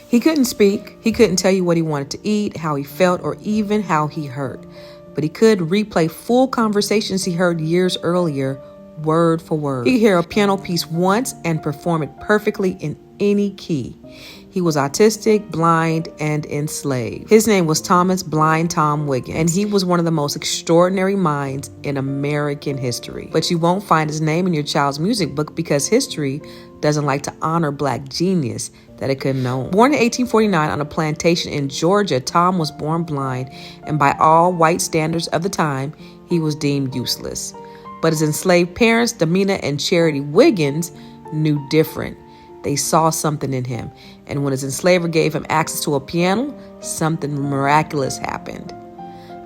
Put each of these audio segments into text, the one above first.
He couldn't speak. He couldn't tell you what he wanted to eat, how he felt, or even how he hurt. But he could replay full conversations he heard years earlier, word for word. He could hear a piano piece once and perform it perfectly in any key. He was autistic, blind, and enslaved. His name was Thomas Blind Tom Wiggins, and he was one of the most extraordinary minds in American history. But you won't find his name in your child's music book because history doesn't like to honor Black genius that it couldn't own. Born in 1849 on a plantation in Georgia, Tom was born blind, and by all white standards of the time, he was deemed useless. But his enslaved parents, Demina and Charity Wiggins, knew different. They saw something in him, and when his enslaver gave him access to a piano, something miraculous happened.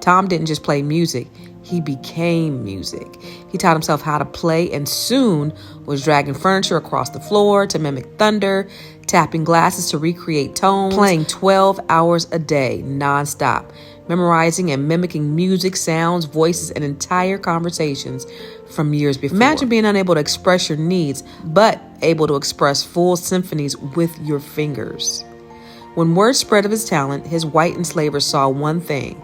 Tom didn't just play music, he became music. He taught himself how to play and soon was dragging furniture across the floor to mimic thunder, tapping glasses to recreate tones, playing 12 hours a day nonstop, memorizing and mimicking music, sounds, voices, and entire conversations from years before. Imagine being unable to express your needs, but able to express full symphonies with your fingers. When word spread of his talent, his white enslavers saw one thing: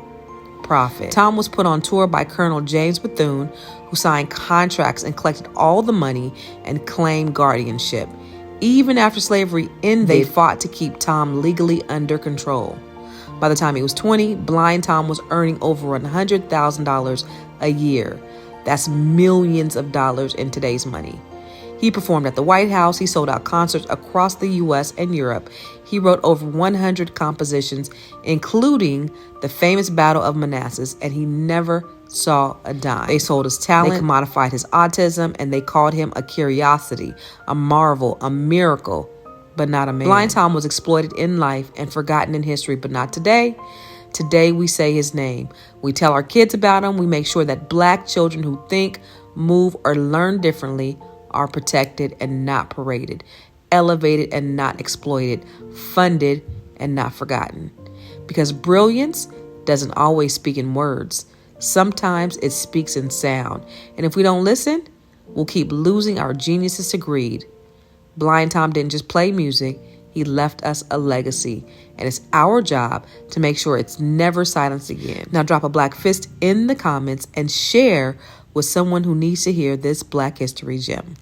profit. Tom was put on tour by Colonel James Bethune, who signed contracts and collected all the money and claimed guardianship. Even after slavery ended, they fought to keep Tom legally under control. By the time he was 20, Blind Tom was earning over $100,000 a year. That's millions of dollars in today's money. He performed at the White House. He sold out concerts across the U.S. and Europe. He wrote over 100 compositions, including the famous Battle of Manassas, and he never saw a dime. They sold his talent, they commodified his autism, and they called him a curiosity, a marvel, a miracle, but not a man. Blind Tom was exploited in life and forgotten in history, but not today. Today, we say his name. We tell our kids about him. We make sure that Black children who think, move, or learn differently are protected and not paraded, elevated and not exploited, funded and not forgotten. Because brilliance doesn't always speak in words. Sometimes it speaks in sound. And if we don't listen, we'll keep losing our geniuses to greed. Blind Tom didn't just play music. He left us a legacy, and it's our job to make sure it's never silenced again. Now drop a Black fist in the comments and share with someone who needs to hear this Black history gem.